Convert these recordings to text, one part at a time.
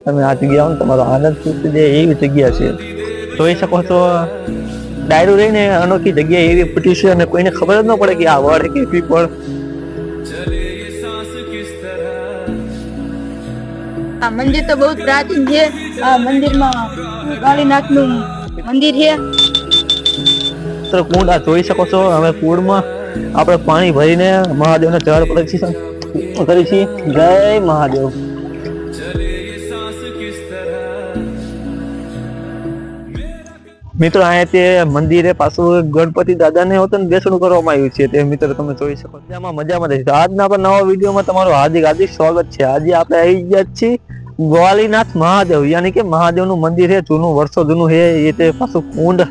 તમે આ જગ્યાઓ તમારો આનંદ ખુશ થઈ જાય એવી જગ્યા છે. જોઈ શકો છો ડાયરું રહીને અનોખી જગ્યા એવી ફૂટી છે અને કોઈને ખબર જ ન પડે કે આ વડ કે પીપળ. આ મંદિર તો બહુ પ્રાચીન છે. આ મંદિરમાં કાળીનાથ નું મંદિર છે. કુંડ આ જોઈ શકો છો. હવે કુંડમાં આપણે પાણી ભરીને મહાદેવને ચઢ પ્રદક્ષિણ કરી છીએ. જય મહાદેવ. મિત્રો અહીંયા તે મંદિરે પાછું ગણપતિ દાદાને હોતું બેસણું કરવામાં આવ્યું છે. તે મિત્રો તમે જોઈ શકો છો. એમાં મજામાં રહીશું. આજના પણ નવા વિડીયોમાં તમારું હાર્દિક હાર્દિક સ્વાગત છે. આજે આપણે આવી ગયા છીએ ગ્વાલીનાથ મહાદેવ, યાની કે મહાદેવનું મંદિર છે. જૂનું, વર્ષો જૂનું છે. એ તે પાછું કુંડ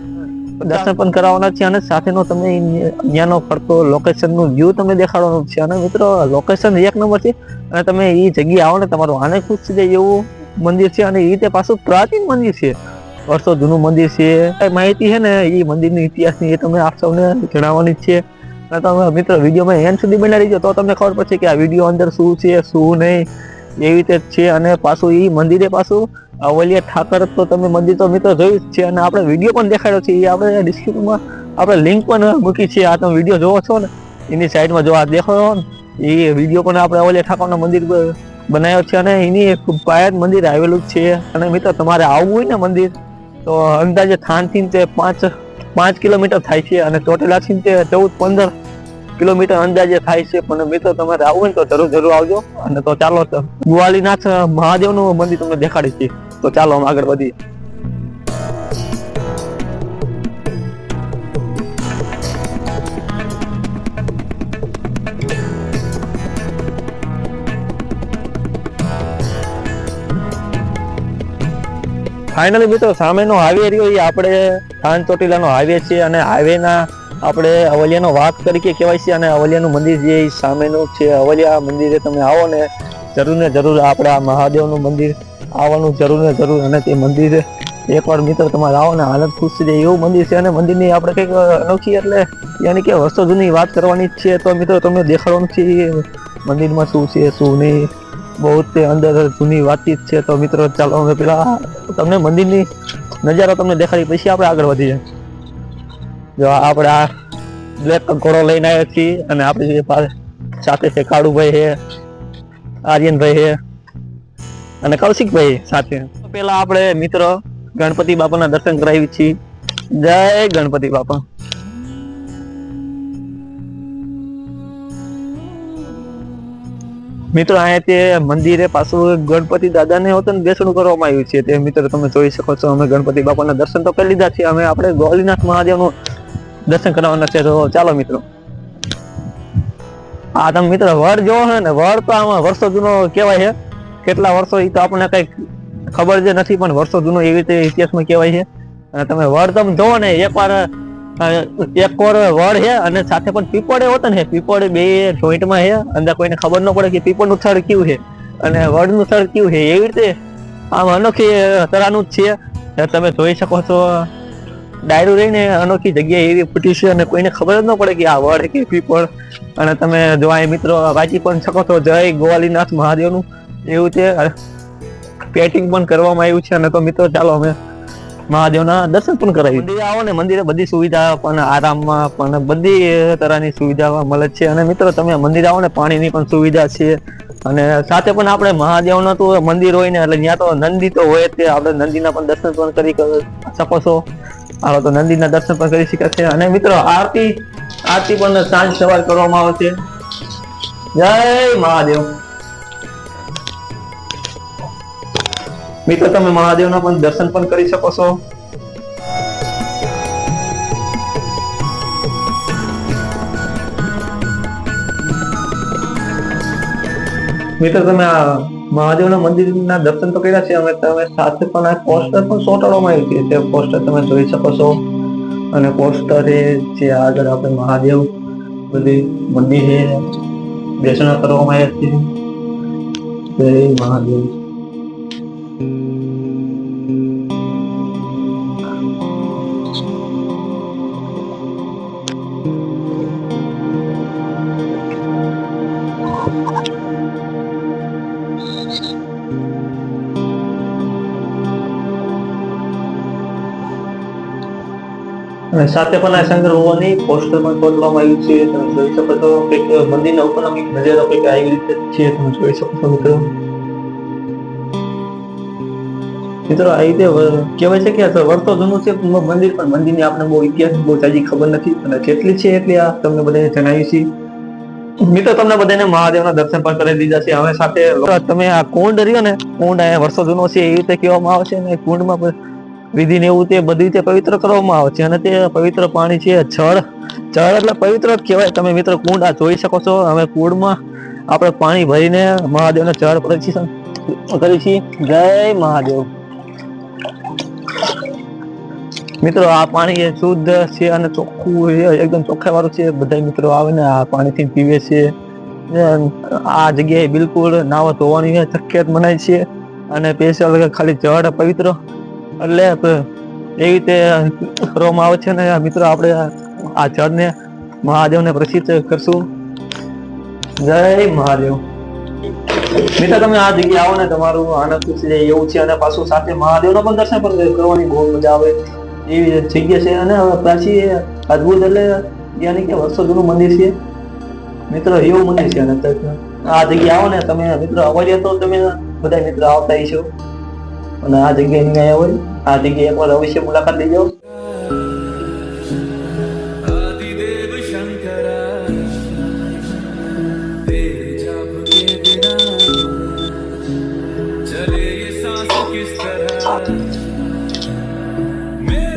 દર્શન પણ કરાવવાના છે અને સાથેનો તમને ત્યાંનો ફરતો લોકેશનનું વ્યૂ તમને દેખાડવાનું છે. અને મિત્રો લોકેશન એક નંબર છે અને તમે એ જગ્યાએ આવો ને તમારું આને ખુશ થઈ જાય એવું મંદિર છે. અને એ તે પાછું પ્રાચીન મંદિર છે, વર્ષો જૂનું મંદિર છે. માહિતી છે ને એ મંદિરની ઇતિહાસની એ તમને આપ સૌને જણાવવાની જ છે. અને તમે મિત્રો વિડીયોમાં એન્ડ સુધી બનાવી દેજો તો તમને ખબર પડશે કે આ વિડીયો અંદર શું છે શું નહીં, એવી રીતે જ છે. અને પાછું એ મંદિરે પાછું અવલિયા ઠાકર તો તમે મંદિર તો મિત્રો જોયું જ છે અને આપણે વિડીયો પણ દેખાડ્યો છે. એ આપણે ડિસ્ક્રિપ્શનમાં આપણે લિંક પણ મૂકી છે. આ તમે વિડીયો જોવો છો ને એની સાઈડમાં જો આ દેખો ને એ વિડીયો પણ આપણે અવલિયા ઠાકરના મંદિર બનાવ્યો છે અને એની પાયત મંદિર આવેલું જ છે. અને મિત્રો તમારે આવવું હોય ને મંદિર તો અંદાજે થાનથી તે 5 કિલોમીટર થાય છે અને ચોટીલાથી તે 14-15 કિલોમીટર અંદાજે થાય છે. પણ મિત્રો તમારે આવવું હોય તો જરૂર આવજો. અને તો ચાલો ગ્વાલીનાથ મહાદેવનું મંદિર તમને દેખાડી છે. તો ચાલો અમે આગળ વધીએ. ફાઇનલી મિત્રો સામેનો હાઈવે રહ્યો એ આપણે થાન ચોટીલાનો હાઈવે છે અને હાઈવેના આપણે અવલિયાનો વાઘ તરીકે કહેવાય છે. અને અવલિયાનું મંદિર જે સામેનું છે, અવલિયા મંદિરે તમે આવો ને જરૂર આપણે આ મહાદેવનું મંદિર આવવાનું જરૂર ને જરૂર. અને તે મંદિરે એકવાર મિત્રો તમારે આવો ને આનંદ ખુશ થઈ જાય એવું મંદિર છે. અને મંદિરની આપણે કંઈક અનોખી એટલે યાની કે વર્ષો જૂની વાત કરવાની જ છે. તો મિત્રો તમને દેખાડવાનું છે મંદિરમાં શું છે શું નહીં, બહુ તે અંદર જૂની વાતચીત છે. તો મિત્રો ચાલો અમે પેલા તમને મંદિરની નજારો તમને દેખાડી પછી આપણે આગળ વધીએ. જો આપણે આ બ્લેક ઘોડો લઈને આવ્યા છીએ અને આપણી સાથે છે કાળુભાઈ છે, આર્યનભાઈ છે અને કૌશિકભાઈ સાથે. પેલા આપણે મિત્રો ગણપતિ બાપાના દર્શન કરાવી છીએ. જય ગણપતિ બાપા. મિત્રો અહીંયા તે મંદિરે પાછું ગણપતિ દાદાને હોતું બેસણું કરવામાં આવ્યું છે. તે મિત્રો તમે જોઈ શકો છો. અમે ગણપતિ બાપાના દર્શન તો કરી લીધા છે. અમે આપણે ગ્વાલીનાથ મહાદેવનું દર્શન કરવાના છે. તો ચાલો મિત્રો. આ તમે મિત્રો વડ જોવો છે ને, વડ તો આમાં વર્ષો જૂનો કહેવાય છે. કેટલા વર્ષો એ તો આપણને કઈ ખબર જ નથી, પણ વર્ષો જૂનો એવી રીતે ઇતિહાસમાં કહેવાય છે. અને તમે વડ તમે જોવો ને એકવાર એક કોર વડ છે અને સાથે પણ પીપળે હોતા ને, પીપળ બે જોઈન્ટમાં છે. અંદર કોઈને ખબર ન પડે કે પીપળનું સ્થળ કયું છે અને વડનું સ્થળ કયું છે. એવી રીતે આમ અનોખી તરાનું જ છે. તમે જોઈ શકો છો ડાયરું રહીને અનોખી જગ્યા એવી ફૂટી છે અને કોઈને ખબર જ ન પડે કે આ વડ કે પીપળ. અને તમે જો આ મિત્રો વાંચી પણ શકો છો જય ગ્વાલીનાથ મહાદેવનું એવું છે. પેટિંગ પણ કરવામાં આવ્યું છે. અને તો મિત્રો ચાલો અમે મહાદેવના દર્શન પણ કરાવી. મંદિરે આવો ને મંદિરે બધી સુવિધા પણ આરામમાં પણ બધી તરહની સુવિધા મળે છે. અને મિત્રો તમે મંદિર આવો ને પાણીની પણ સુવિધા છે. અને સાથે પણ આપણે મહાદેવનું તો મંદિર હોય ને એટલે ત્યાં તો નંદી તો હોય જ. આપણે નંદીના પણ દર્શન પણ કરી શકો છો. હાલો તો નંદીના દર્શન પણ કરી શકે છે. અને મિત્રો આરતી પણ સાંજ સવાર કરવામાં આવે છે. જય મહાદેવ. મિત્રો તમે મહાદેવના પણ દર્શન પણ કરી શકો છો. મિત્રો તમે આ મહાદેવના મંદિરના દર્શન તો કર્યા છે અમે. તમે સાથે પણ આ પોસ્ટર પણ ચોંટાડવામાં આવ્યું છે. તે પોસ્ટર તમે જોઈ શકો છો. અને પોસ્ટર એ જે આગળ આપણે મહાદેવ બધી મંદિરે બેસણા કરવામાં આવ્યા છે. જય મહાદેવ. અને સાથે પણ આ શંકર ભગવાનની પોસ્ટર પણ ખોદવામાં આવ્યું છે. તમે જોઈ શકો છો કંઈક મંદિરના ઉપરનો કંઈક નજારો કંઈક આવી રીતે છે. તમે જોઈ શકો છો મિત્રો. મિત્રો આ રીતે કહેવાય છે કે વર્ષો જૂનું છે મંદિર, પણ મંદિરની આપણે બહુ ઇતિહાસ બહુ જાજી ખબર નથી, અને જેટલી છે એટલી આ તમને બધાને જણાવી છે. મિત્રો તમને બધાને મહાદેવના દર્શન પણ કરી દીધા છે. હવે સાથે તમે આ કુંડ રહ્યો ને, કુંડ અહીંયા વર્ષો જૂનો છે એવી રીતે કહેવામાં આવે છે, અને કુંડમાં વિધિ ને એવું તે બધી રીતે પવિત્ર કરવામાં આવે છે, અને તે પવિત્ર પાણી છે જળ એટલે પવિત્ર જ કહેવાય. તમે મિત્રો કુંડ આ જોઈ શકો છો. હવે કુંડમાં આપણે પાણી ભરીને મહાદેવને જળ પ્રદક્ષિણ કરી છીએ. જય મહાદેવ. મિત્રો આ પાણી એ શુદ્ધ છે અને ચોખ્ખું એકદમ ચોખ્ખા વાળું છે. બધા મિત્રો આવે ને આ પાણીથી પીવે છે. આ જગ્યાએ બિલકુલ નાવા ધોવાની શક્યત મનાય છે, અને સ્પેશિયલ ખાલી જળ પવિત્ર એટલે એવી રીતે કરવામાં આવે છે. ને મિત્રો આપણે આ જળને મહાદેવને પ્રસિદ્ધ કરશું. જય મહાદેવ. મિત્રો તમે આ જગ્યાએ આવો ને તમારું આનંદ ખુશી જાય એવું છે, અને પાછું સાથે મહાદેવના પણ દર્શન પણ કરવાની બહુ મજા આવે એવી જગ્યા છે. અને પાછી અદભુત એટલે યાની કે વર્ષો જૂનું મંદિર છે મિત્રો, એવું મંદિર છે. અને આ જગ્યાએ આવો ને તમે મિત્રો અવાજ તો તમે બધા મિત્રો આવતા છો, અને આ જગ્યાએ નહીં આવ્યા હોય આ જગ્યાએ એકવાર અવશ્ય મુલાકાત લઈ જાઓ.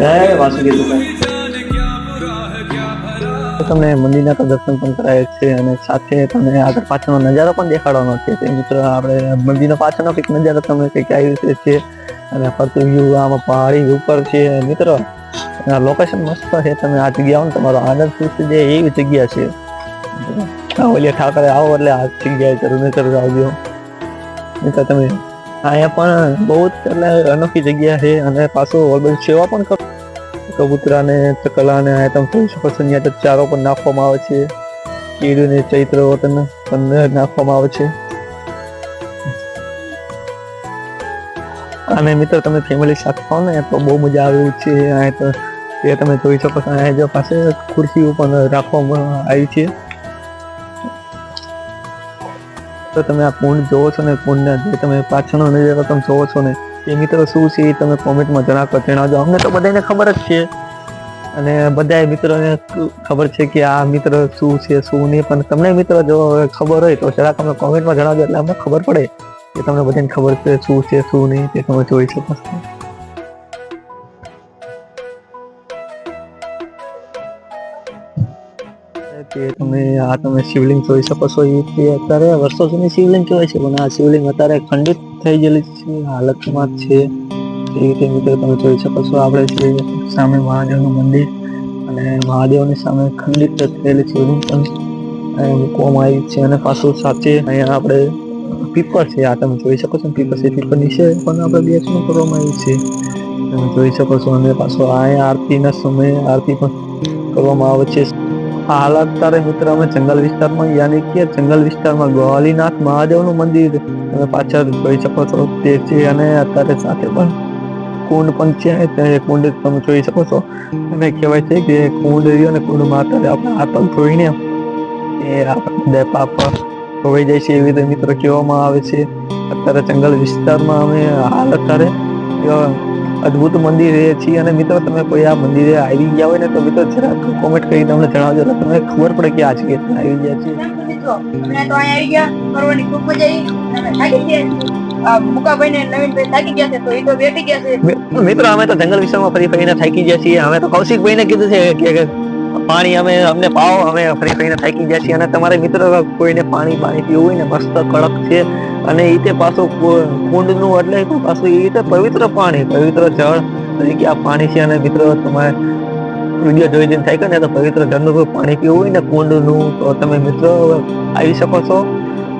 જય વાસુદેવ. તમને મંદિરના તો દર્શન પણ કરાય છે, અને સાથે તમને આગળ પાછળનો નજારો પણ દેખાડવાનો છે. મિત્રો આપણે મંદિરનો પાછળનો કંઈક નજારો તમને કંઈક આવી રીતે છે, અને ફરતું વ્યૂ આમાં પહાડી ઉપર છે. મિત્રો લોકેશન મસ્ત છે. તમે આ જગ્યા આવો ને તમારો આનંદ ખુશી જાય એવી જગ્યા છે. ઓલિયા ઠાકરે આવો એટલે આ જગ્યાએ જરૂર આવજો. મિત્રો તમે અહીંયા પણ બહુ જ એટલે અનોખી જગ્યા છે, અને પાછું સેવા પણ કરો. કબૂતરાને ચકલાને તમે જોઈ શકો છો. અહીંયા તો ચારો પણ નાખવામાં આવે છે. કીડીને ચૈત્ર વતન પણ નાખવામાં આવે છે. અને મિત્રો તમે ફેમિલી સાથે આવો ને તો બહુ મજા આવે છે. અહીંયા તો એ તમે જોઈ શકો છો. અહીંયા જો પાસે ખુરશીઓ પણ રાખવામાં આવી છે. તો તમે આ કુંડ જોવો છો ને, કુંડના જે તમે પાછળનો નજારો તમે જોવો છો ને, એ મિત્રો શું છે એ તમે કોમેન્ટમાં જણાવજો. અમને તો બધાને ખબર જ છે, અને બધા મિત્રોને ખબર છે કે આ મિત્ર શું છે શું નહીં, પણ તમને મિત્રો જો ખબર હોય તો જરાક અમને કોમેન્ટમાં જણાવજો, એટલે અમને ખબર પડે કે તમને બધાને ખબર છે શું છે શું નહીં તે તમે જોઈ શકો છો. તમે શિવલિંગ જોઈ શકો છો. એ અત્યારે વર્ષો જૂની શિવલિંગ કહેવાય છે, પણ આ શિવલિંગ અત્યારે ખંડિત થઈ ગયેલી છે, હાલતમાં છે. એ રીતે મિત્રો તમે જોઈ શકો છો. આપણે સામે મહાદેવનું મંદિર, અને મહાદેવની સામે ખંડિત થયેલી શિવલિંગ પણ મૂકવામાં આવી છે. અને પાછું સાથે અહીંયા આપણે પીપર છે, આ તમે જોઈ શકો છો. પીપર છે, પીપર નીચે પણ આપણે બેસણું કરવામાં આવ્યું છે, તમે જોઈ શકો છો. અને પાછું અહીંયા આરતીના સમયે આરતી પણ કરવામાં આવે છે. હાલ અત્યારે મિત્ર અમે જંગલ વિસ્તારમાં યાની કે જંગલ વિસ્તારમાં ગોવાલીનાથ મહાદેવનું મંદિર તમે પાછળ જોઈ શકો છો તે છે. અને અત્યારે સાથે પણ કુંડ પણ છે, તે કુંડ તમે જોઈ શકો છો. અને કહેવાય છે કે કુંડ રહ્યો ને કુંડમાં અત્યારે આપણે હાથ ધોઈને એ આપણે પાપ ધોવાઈ જાય છે એવી રીતે મિત્ર કહેવામાં આવે છે. અત્યારે જંગલ વિસ્તારમાં અમે હાલ અત્યારે અદ્ભુત મંદિર છીએ. અને મિત્રો તમે કોઈ આ મંદિરે આવી ગયા હોય ને તો મિત્રો જરાક કોમેન્ટ કરી તમને જણાવજો, એટલે તમને ખબર પડે કે આ જગ્યાએ આવી ગયા છીએ. મિત્રો અમે તો અહીંયા આવી ગયા, ફરવાની ખૂબ મજા આવી, અને થાકી ગયા. મુકાભાઈ ને નવીનભાઈ થાકી ગયા છે, તો એ તો બેઠી ગયા છે. મિત્રો અમે તો જંગલ વિસ્તારમાં ફરી ફરીને થાકી ગયા છીએ. અમે તો કૌશિકભાઈ ને કીધું છે કે પાણી અમને પાવો, અમે ફરી ફરીને થાકી ગયા છીએ. અને તમારે મિત્રો કોઈને પાણી પીવું હોય ને મસ્ત કડક છે, અને એ રીતે પાછું કુંડનું એટલે પાછું એ રીતે પવિત્ર પાણી, પવિત્ર જળ તરીકે આ પાણી છે. અને મિત્રો તમારે વિડીયો જોઈ જઈને થાય ને તો પવિત્ર જળનું પાણી પીવું હોય ને કુંડનું, તો તમે મિત્રો આવી શકો છો.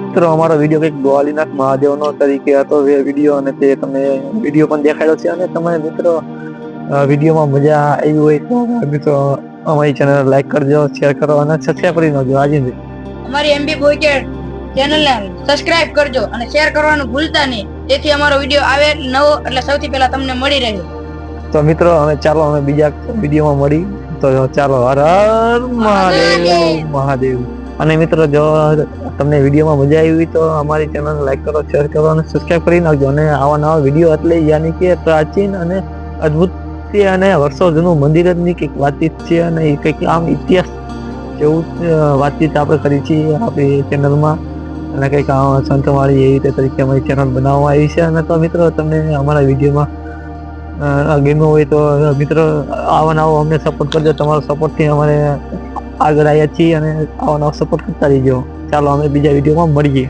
મિત્રો અમારો વિડીયો કંઈક ગોવાલીનાથ મહાદેવનો તરીકે હતો વિડીયો, અને તે તમને વિડીયો પણ દેખાડ્યો છે. અને તમે મિત્રો વિડીયોમાં મજા આવી હોય તો મિત્રો અમારી ચેનલ લાઈક કરજો, શેર કરો, અને સબસ્ક્રાઇબ કરી નાખજો. આજે અમારી MB બોયકેટ ચેનલને સબસ્ક્રાઇબ કરજો અને શેર કરવાનું ભૂલતા નહીં, જેથી અમારો વિડીયો આવે નવો એટલે સૌથી પહેલા તમને મળી રહે. તો મિત્રો હવે ચાલો અમે બીજા વિડીયોમાં મળી તો ચાલો હર હર મહાદેવ મહાદેવ. અને મિત્રો જો તમને વિડીયોમાં મજા આવી હોય તો અમારી ચેનલ લાઈક કરો, શેર કરો અને સબસ્ક્રાઇબ કરી નાખજો. અને આવા નવા વિડીયો એટલે યાની કે પ્રાચીન અને અદ્ભુત અને વર્ષો જૂનું મંદિર જ ની કંઈક વાતચીત છે અને એ કંઈક આમ ઇતિહાસ જેવું વાતચીત આપણે કરી છીએ આપણી ચેનલમાં. અને કંઈક સંતવાળી એવી રીતે તરીકે અમારી ચેનલ બનાવવામાં આવી છે. અને તો મિત્રો તમને અમારા વિડીયોમાં ગમ્યું હોય તો મિત્રો આવા નવો અમને સપોર્ટ કરજો. તમારો સપોર્ટથી અમારે આગળ આવ્યા છીએ અને આવા નવો સપોર્ટ કરતા રહીજો. ચાલો અમે બીજા વિડીયોમાં મળીએ.